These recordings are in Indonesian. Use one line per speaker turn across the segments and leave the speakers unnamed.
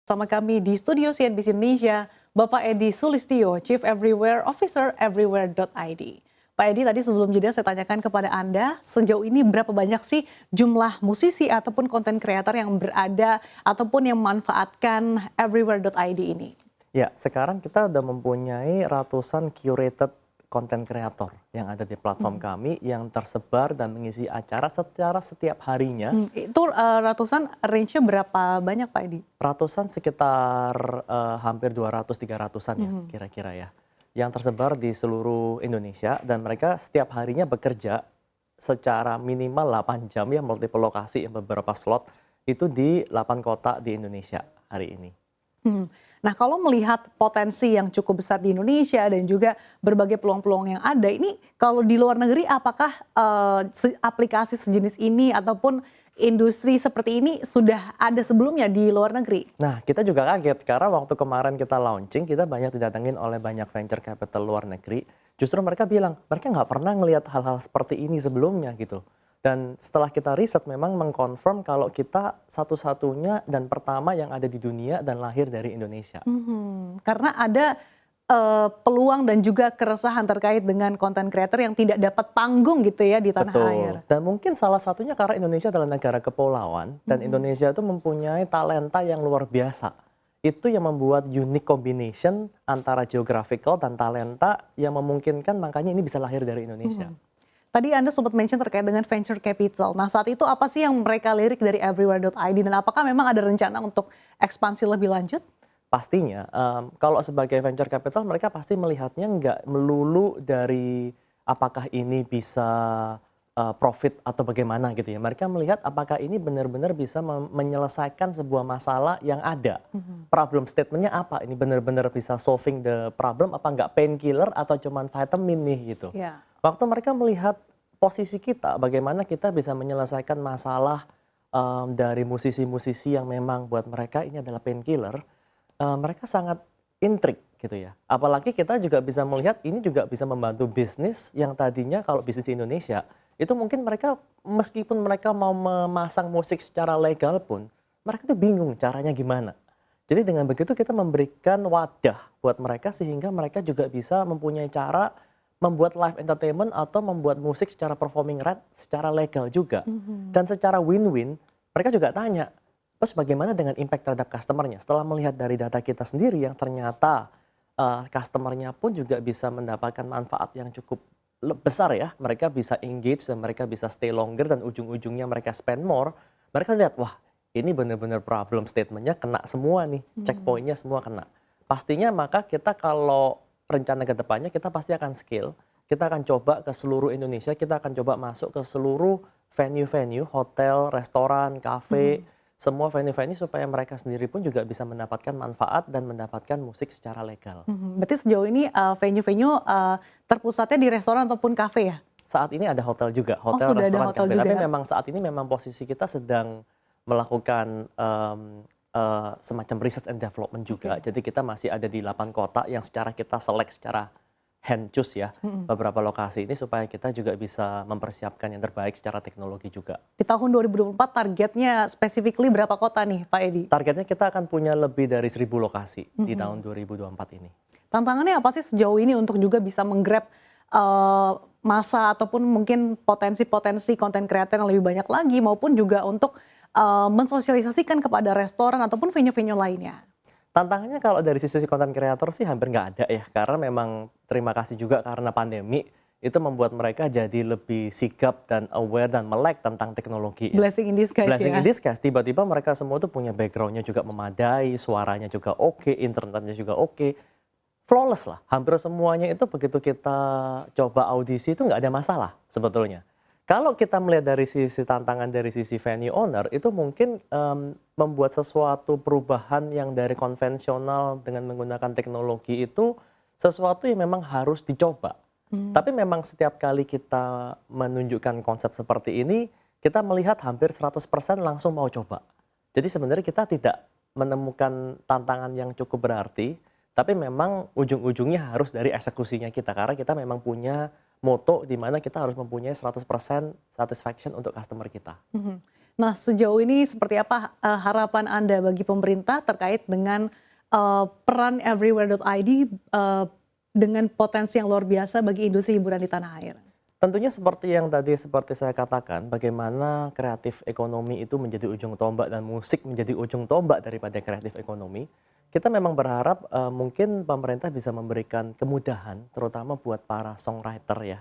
Sama kami di studio CNBC Indonesia, Bapak Edi Sulistyo, Chief Everywhere Officer Everywhere.id. Pak Edi, tadi sebelum jeda saya tanyakan kepada Anda, sejauh ini berapa banyak sih jumlah musisi ataupun konten kreator yang berada ataupun yang memanfaatkan Everywhere.id ini?
Ya, sekarang kita udah mempunyai ratusan curated konten kreator yang ada di platform kami yang tersebar dan mengisi acara secara setiap harinya.
Itu ratusan range-nya berapa banyak Pak Edi?
Ratusan sekitar hampir 200-300-an ya kira-kira ya. Yang tersebar di seluruh Indonesia dan mereka setiap harinya bekerja secara minimal 8 jam ya, multiple lokasi, beberapa slot itu di 8 kota di Indonesia hari ini.
Nah, kalau melihat potensi yang cukup besar di Indonesia dan juga berbagai peluang-peluang yang ada, ini kalau di luar negeri apakah aplikasi sejenis ini ataupun industri seperti ini sudah ada sebelumnya di luar negeri?
Nah, kita juga kaget karena waktu kemarin kita launching, kita banyak didatengin oleh banyak venture capital luar negeri. Justru mereka bilang, mereka nggak pernah ngelihat hal-hal seperti ini sebelumnya gitu. Dan setelah kita riset memang mengkonfirm kalau kita satu-satunya dan pertama yang ada di dunia dan lahir dari Indonesia.
Karena ada peluang dan juga keresahan terkait dengan konten creator yang tidak dapat panggung gitu ya di tanah air.
Dan mungkin salah satunya karena Indonesia adalah negara kepulauan dan Indonesia itu mempunyai talenta yang luar biasa. Itu yang membuat unique combination antara geographical dan talenta yang memungkinkan makanya ini bisa lahir dari Indonesia.
Tadi Anda sempat mention terkait dengan venture capital. Nah, saat itu apa sih yang mereka lirik dari Everywhere.id dan apakah memang ada rencana untuk ekspansi lebih lanjut?
Pastinya, kalau sebagai venture capital mereka pasti melihatnya nggak melulu dari apakah ini bisa profit atau bagaimana gitu ya. Mereka melihat apakah ini benar-benar bisa menyelesaikan sebuah masalah yang ada. Problem statementnya apa? Ini benar-benar bisa solving the problem apa nggak painkiller atau cuman vitamin nih gitu. Waktu mereka melihat posisi kita, bagaimana kita bisa menyelesaikan masalah dari musisi-musisi yang memang buat mereka ini adalah painkiller, mereka sangat intrik gitu ya. Apalagi kita juga bisa melihat ini juga bisa membantu bisnis yang tadinya kalau bisnis di Indonesia, itu mungkin mereka meskipun mereka mau memasang musik secara legal pun, mereka tuh bingung caranya gimana. Jadi dengan begitu kita memberikan wadah buat mereka sehingga mereka juga bisa mempunyai cara membuat live entertainment atau membuat musik secara performing right secara legal juga. Dan secara win-win, mereka juga tanya, terus bagaimana dengan impact terhadap customer-nya? Setelah melihat dari data kita sendiri yang ternyata customer-nya pun juga bisa mendapatkan manfaat yang cukup besar ya. Mereka bisa engage dan mereka bisa stay longer dan ujung-ujungnya mereka spend more. Mereka lihat, wah ini benar-benar problem statement-nya kena semua nih, checkpoint-nya semua kena. Pastinya maka kita kalau rencana ke depannya kita pasti akan scale, kita akan coba ke seluruh Indonesia, kita akan coba masuk ke seluruh venue-venue, hotel, restoran, kafe, semua venue-venue supaya mereka sendiri pun juga bisa mendapatkan manfaat dan mendapatkan musik secara legal.
Berarti sejauh ini venue-venue terpusatnya di restoran ataupun kafe ya?
Saat ini ada hotel juga, hotel,
sudah ada
restoran,
hotel
kafe.
juga,
Tapi
kan?
memang saat ini memang posisi kita sedang melakukan semacam research and development juga. Jadi kita masih ada di 8 kota yang secara kita select secara hand choose ya, beberapa lokasi ini supaya kita juga bisa mempersiapkan yang terbaik secara teknologi juga.
Di tahun 2024 targetnya specifically berapa kota nih Pak Edi?
Targetnya kita akan punya lebih dari 1.000 lokasi di tahun 2024 ini.
Tantangannya apa sih sejauh ini untuk juga bisa menggrab masa ataupun mungkin potensi-potensi konten kreator yang lebih banyak lagi maupun juga untuk mensosialisasikan kepada restoran ataupun venue-venue lainnya?
Tantangannya kalau dari sisi konten kreator sih hampir nggak ada ya, karena memang terima kasih juga karena pandemi itu membuat mereka jadi lebih sigap dan aware dan melek tentang teknologi.
Blessing in disguise
Blessing
ya?
in disguise, tiba-tiba mereka semua tuh punya backgroundnya juga memadai, suaranya juga oke, internetnya juga oke, flawless lah. Hampir semuanya itu begitu kita coba audisi itu nggak ada masalah sebetulnya. Kalau kita melihat dari sisi tantangan dari sisi venue owner, itu mungkin membuat sesuatu perubahan yang dari konvensional dengan menggunakan teknologi itu sesuatu yang memang harus dicoba. Tapi memang setiap kali kita menunjukkan konsep seperti ini, kita melihat hampir 100% langsung mau coba. Jadi sebenarnya kita tidak menemukan tantangan yang cukup berarti, tapi memang ujung-ujungnya harus dari eksekusinya kita. Karena kita memang punya moto di mana kita harus mempunyai 100% satisfaction untuk customer kita.
Nah, sejauh ini seperti apa harapan Anda bagi pemerintah terkait dengan peran everywhere.id dengan potensi yang luar biasa bagi industri hiburan di tanah air?
Tentunya seperti saya katakan, bagaimana kreatif ekonomi itu menjadi ujung tombak dan musik menjadi ujung tombak daripada kreatif ekonomi. Kita memang berharap mungkin pemerintah bisa memberikan kemudahan, terutama buat para songwriter ya,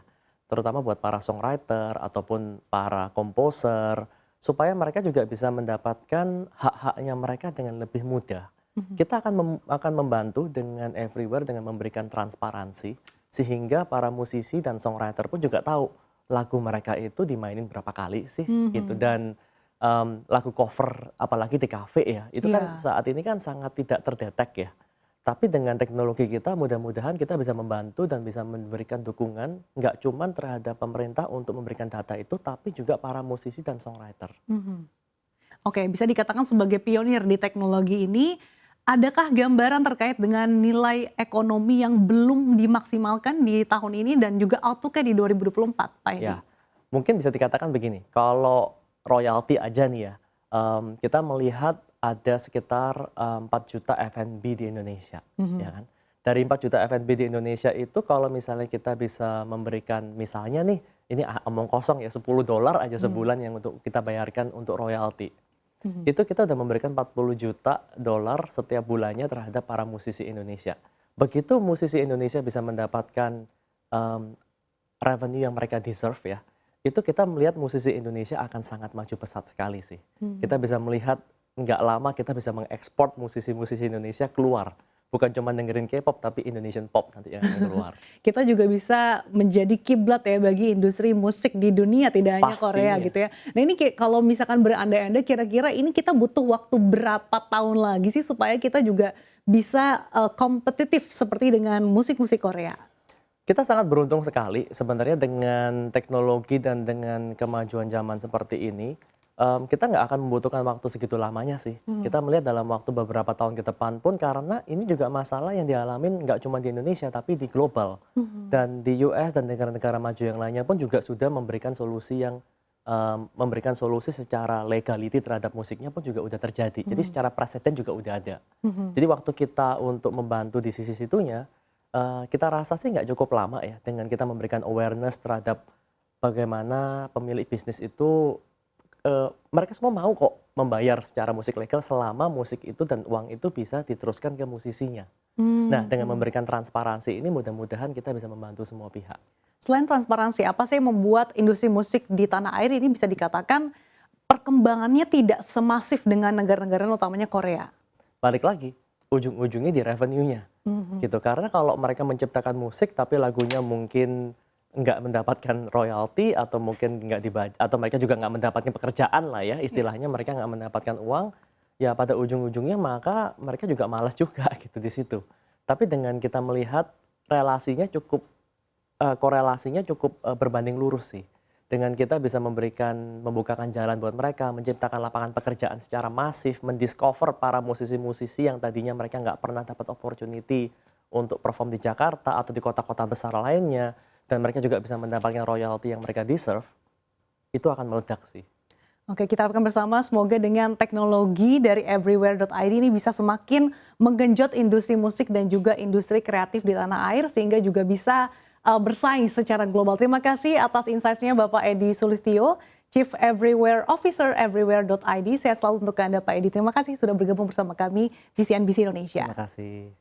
terutama buat para songwriter ataupun para komposer, supaya mereka juga bisa mendapatkan hak-haknya mereka dengan lebih mudah. Kita akan membantu dengan Everywhere dengan memberikan transparansi sehingga para musisi dan songwriter pun juga tahu lagu mereka itu dimainin berapa kali sih gitu dan lagu cover apalagi di kafe ya itu kan
Iya.
saat ini kan sangat tidak terdetek ya. Tapi dengan teknologi kita mudah-mudahan kita bisa membantu dan bisa memberikan dukungan nggak cuman terhadap pemerintah untuk memberikan data itu tapi juga para musisi dan songwriter.
Mhm. Oke, bisa dikatakan sebagai pionir di teknologi ini, adakah gambaran terkait dengan nilai ekonomi yang belum dimaksimalkan di tahun ini dan juga outlook-nya di 2024, Pak Edi?
Ya, mungkin bisa dikatakan begini, kalau royalti aja nih ya, kita melihat ada sekitar 4 juta F&B di Indonesia, ya kan. Dari 4 juta F&B di Indonesia itu kalau misalnya kita bisa memberikan misalnya nih, ini omong kosong ya $10 aja sebulan yang untuk kita bayarkan untuk royalti. Itu kita udah memberikan $40 juta setiap bulannya terhadap para musisi Indonesia. Begitu musisi Indonesia bisa mendapatkan revenue yang mereka deserve ya, itu kita melihat musisi Indonesia akan sangat maju pesat sekali sih. Kita bisa melihat nggak lama kita bisa mengekspor musisi-musisi Indonesia keluar. Bukan cuma dengerin K-pop tapi Indonesian pop nanti yang akan keluar.
Kita juga bisa menjadi kiblat ya bagi industri musik di dunia, tidak hanya Korea
Pastinya.
gitu ya. Nah ini kalau misalkan berandai-andai kira-kira ini kita butuh waktu berapa tahun lagi sih supaya kita juga bisa kompetitif seperti dengan musik-musik Korea?
Kita sangat beruntung sekali sebenarnya dengan teknologi dan dengan kemajuan zaman seperti ini. Kita nggak akan membutuhkan waktu segitu lamanya sih. Kita melihat dalam waktu beberapa tahun ke depan pun karena ini juga masalah yang dialamin nggak cuma di Indonesia tapi di global. Dan di US dan negara-negara maju yang lainnya pun juga sudah memberikan solusi yang memberikan solusi secara legality terhadap musiknya pun juga udah terjadi. Jadi secara presiden juga udah ada. Jadi waktu kita untuk membantu di sisi situnya, kita rasa sih nggak cukup lama ya dengan kita memberikan awareness terhadap bagaimana pemilik bisnis itu mereka semua mau kok membayar secara musik legal selama musik itu dan uang itu bisa diteruskan ke musisinya. Nah, dengan memberikan transparansi ini mudah-mudahan kita bisa membantu semua pihak.
Selain transparansi, apa sih yang membuat industri musik di tanah air ini bisa dikatakan perkembangannya tidak semasif dengan negara-negara utamanya Korea?
Balik lagi, ujung-ujungnya di revenue-nya. Gitu. Karena kalau mereka menciptakan musik tapi lagunya mungkin nggak mendapatkan royalti atau mungkin nggak dibaca atau mereka juga nggak mendapatkan pekerjaan lah ya istilahnya mereka nggak mendapatkan uang ya pada ujung-ujungnya maka mereka juga malas juga gitu di situ. Tapi dengan kita melihat korelasinya cukup berbanding lurus sih. Dengan kita bisa membukakan jalan buat mereka, menciptakan lapangan pekerjaan secara masif, mendiscover para musisi-musisi yang tadinya mereka nggak pernah dapat opportunity untuk perform di Jakarta atau di kota-kota besar lainnya, dan mereka juga bisa mendapatkan royalti yang mereka deserve, itu akan meledak sih.
Oke, kita harapkan bersama semoga dengan teknologi dari everywhere.id ini bisa semakin menggenjot industri musik dan juga industri kreatif di tanah air sehingga juga bisa bersaing secara global. Terima kasih atas insights-nya Bapak Edi Sulistyo, Chief Everywhere Officer everywhere.id. Sehat selalu untuk Anda Pak Edi. Terima kasih sudah bergabung bersama kami di CNBC Indonesia.
Terima kasih.